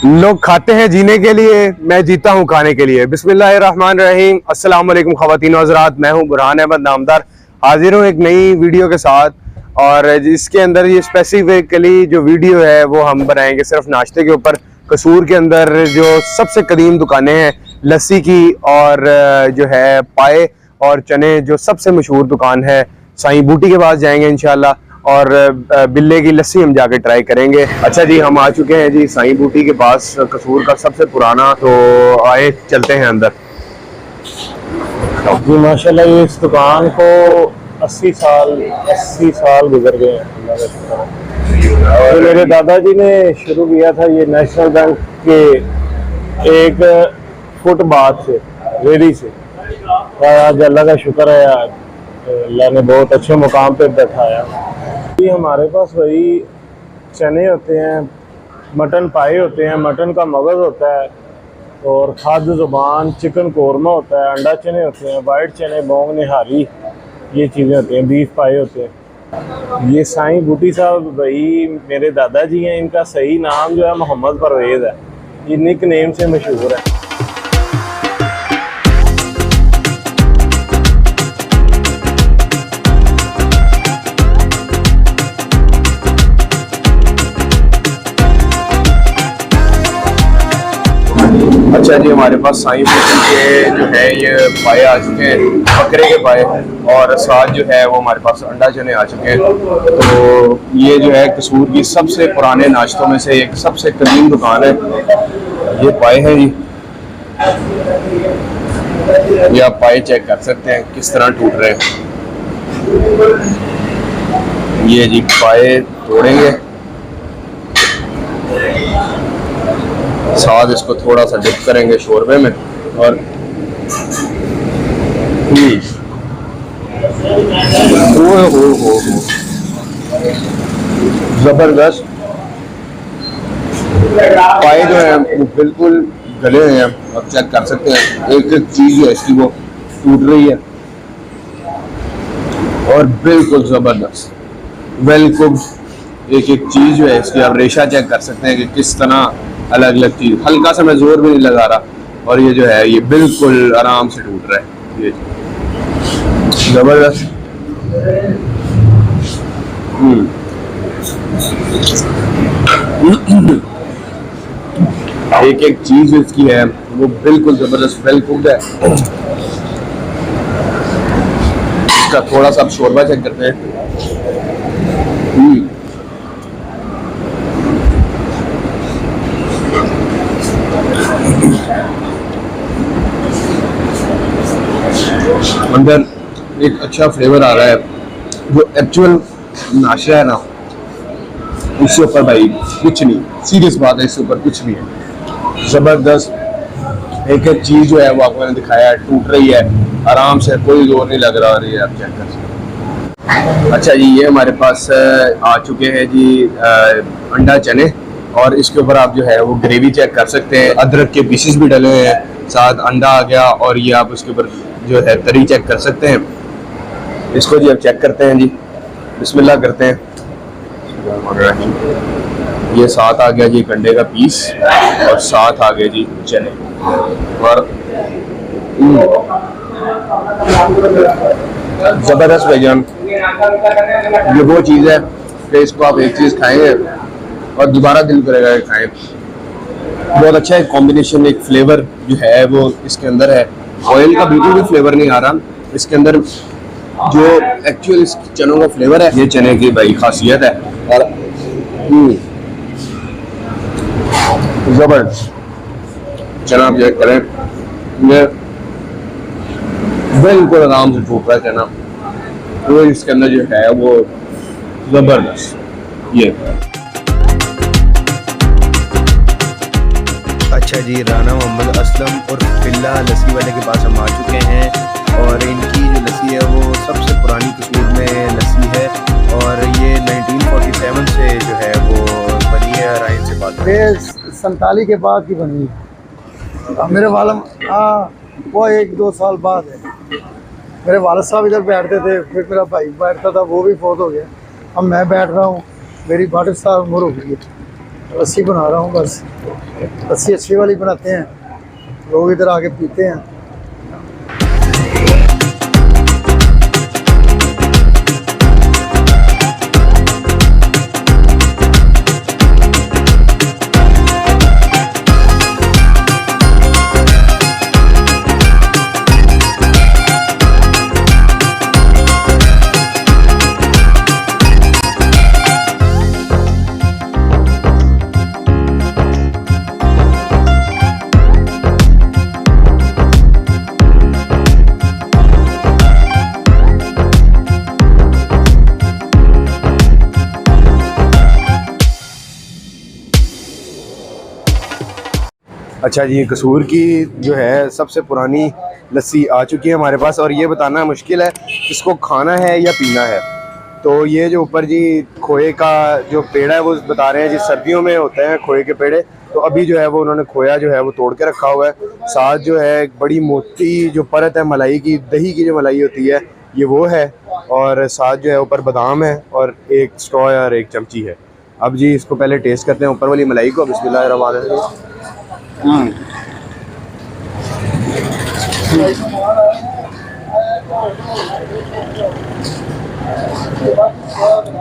लोग खाते हैं जीने के लिए, मैं जीता हूँ खाने के लिए। बिस्मिल्लाहिर्रहमानिर्रहीम। अस्सलाम वालेकुम ख़वातीन व हज़रात, मैं हूँ बुरहान अहमद नामदार। हाजिर हूँ एक नई वीडियो के साथ, और जिसके अंदर ये स्पेसिफिकली जो वीडियो है वो हम बनाएंगे सिर्फ नाश्ते के ऊपर। कसूर के अंदर जो सबसे कदीम दुकानें हैं लस्सी की, और जो है पाए और चने, जो सबसे मशहूर दुकान है साईं बूटी के पास जाएंगे इंशाल्लाह, और बिल्ले की लस्सी हम जाके ट्राई करेंगे। अच्छा जी, हम आ चुके हैं जी साईं बूटी के पास, कसूर का सबसे पुराना। तो आए चलते हैं अंदर जी माशाल्लाह, ये इस दुकान को 80 साल गुजर गए हैं। तो मेरे दादाजी ने शुरू किया था ये नेशनल बैंक के एक फुटपाथ से, रेडी से। आज अल्लाह का शुक्र है, आज अल्लाह ने बहुत अच्छे मुकाम पे बैठाया। ये हमारे पास वही चने होते हैं, मटन पाए होते हैं, मटन का मगज़ होता है, और खाद्य ज़ुबान चिकन कोरमा होता है, अंडा चने होते हैं, वाइट चने, बोंग निहारी, ये चीज़ें होती हैं, बीफ पाए होते हैं। ये साईं बूटी साहब भाई मेरे दादाजी हैं। इनका सही नाम जो है मोहम्मद परवेज़ है, ये निक नेम से मशहूर है। अच्छा जी, हमारे पास साईं बूटी के जो है ये पाए आ चुके हैं, बकरे के पाए, और साथ जो है वो हमारे पास अंडा चने आ चुके हैं। तो ये जो है कसूर की सबसे पुराने नाश्तों में से एक सबसे कदीम दुकान है। ये पाए हैं जी, ये आप पाए चेक कर सकते हैं किस तरह टूट रहे हैं। ये जी पाए तोड़ेंगे, साथ इसको थोड़ा सा डिप करेंगे शोरबे में, और हो जबरदस्त पाए जो है वो बिल्कुल गले हुए हैं। आप चेक कर सकते हैं, एक एक चीज है इसकी वो टूट रही है, और बिल्कुल जबरदस्त वेल कुक्ड। एक एक चीज जो है इसकी आप रेशा चेक कर सकते हैं कि किस तरह अलग अलग चीज, हल्का सा मैं जोर भी नहीं लगा रहा, और ये जो है ये बिल्कुल आराम से टूट रहा है। ये जबरदस्त। एक एक चीज इसकी है वो बिल्कुल जबरदस्त वेल कुक्ड है। इसका थोड़ा सा आप शोरबा चेक करते हैं। अंदर एक अच्छा फ्लेवर आ रहा है। जो एक्चुअल नाश्ता है ना, उससे ऊपर भाई कुछ नहीं, सीरियस बात है, इससे ऊपर कुछ नहीं है। जबरदस्त एक एक चीज जो है वो आपको मैंने दिखाया, टूट रही है आराम से, कोई जोर नहीं लग रहा। और ये आप चेक कर सकते हैं। अच्छा जी, ये हमारे पास आ चुके हैं जी अंडा चने, और इसके ऊपर आप जो है वो ग्रेवी चेक कर सकते हैं। अदरक के पीसेस भी डले हुए हैं, साथ अंडा आ गया, और ये आप उसके ऊपर जो है तरी चेक कर सकते हैं। इसको जी अब चेक करते हैं जी, बिस्मिल्लाह करते हैं। ये साथ आ गया जी अंडे का पीस, और साथ आ गए जी चने, और जबरदस्त भाईजान। ये वो चीज़ है कि इसको आप एक चीज़ खाएंगे और दोबारा दिल करेगा कि खाएं। बहुत अच्छा है कॉम्बिनेशन, एक फ्लेवर जो है वो इसके अंदर है। ऑयल का बिल्कुल भी फ्लेवर नहीं आ रहा इसके अंदर, जो एक्चुअल इस चनों का फ्लेवर है, ये चने की भाई खासियत है। और जबरदस्त चना आप ये करें, ये बिल्कुल आराम से टूट रहा है चना, तो इसके अंदर जो है वो जबरदस्त। ये अच्छा जी, राना मोहम्मद असलम और बिल्ला लस्सी वाले के पास हम आ चुके हैं, और इनकी जो लस्सी है वो सबसे पुरानी कसूर में लस्सी है, और ये 1947 से जो है वो बनी है। राइन से बात 47 के बाद की बनी है मेरे वालम। हाँ, वो 1-2 साल बाद है। मेरे वालिद साहब इधर बैठते थे, फिर मेरा भाई बैठता था, वो भी फौत हो गया। अब मैं बैठ रहा हूँ, मेरी वालिद साहब उम्र हो गई है। लस्सी बना रहा हूँ बस। लस्सी अच्छी वाली बनाते हैं, लोग इधर आके पीते हैं। अच्छा जी, कसूर की जो है सबसे पुरानी लस्सी आ चुकी है हमारे पास, और ये बताना मुश्किल है इसको खाना है या पीना है। तो ये जो ऊपर जी खोए का जो पेड़ है वो बता रहे हैं जी सर्दियों में होते हैं खोए के पेड़े। तो अभी जो है वो उन्होंने खोया जो है वो तोड़ के रखा हुआ है। साथ जो है एक बड़ी मोटी जो परत है मलाई की, दही की जो मलाई होती है ये वो है, और साथ जो है ऊपर बादाम है और एक स्ट्रॉ और एक चमची है। अब जी इसको पहले टेस्ट करते हैं ऊपर वाली मलाई को। बिस्मिल्लाहिर्रहमानिर्रहीम।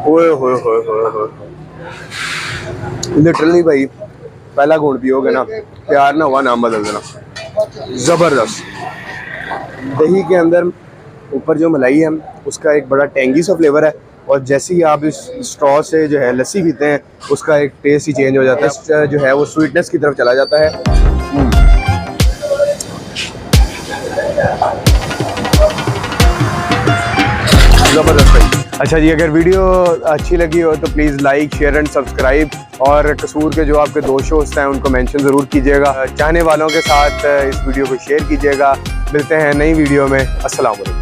ओए होए होए होए होए, लिटरली भाई पहला घूंट पियोगे ना, प्यार ना हुआ नाम बदल देना। ज़बरदस्त। दही के अंदर ऊपर जो मलाई है उसका एक बड़ा टेंगी सा फ्लेवर है, और जैसे ही आप इस स्ट्रॉ से जो है लस्सी पीते हैं उसका एक टेस्ट ही चेंज हो जाता है, जो है वो स्वीटनेस की तरफ चला जाता है। ज़बरदस्त भाई। अच्छा जी, अगर वीडियो अच्छी लगी हो तो please like, share and subscribe, और कसूर के जो आपके दोस्त हैं उनको मेंशन ज़रूर कीजिएगा। चाहने वालों के साथ इस वीडियो को शेयर कीजिएगा। मिलते हैं नई वीडियो में। अस्सलाम वालेकुम।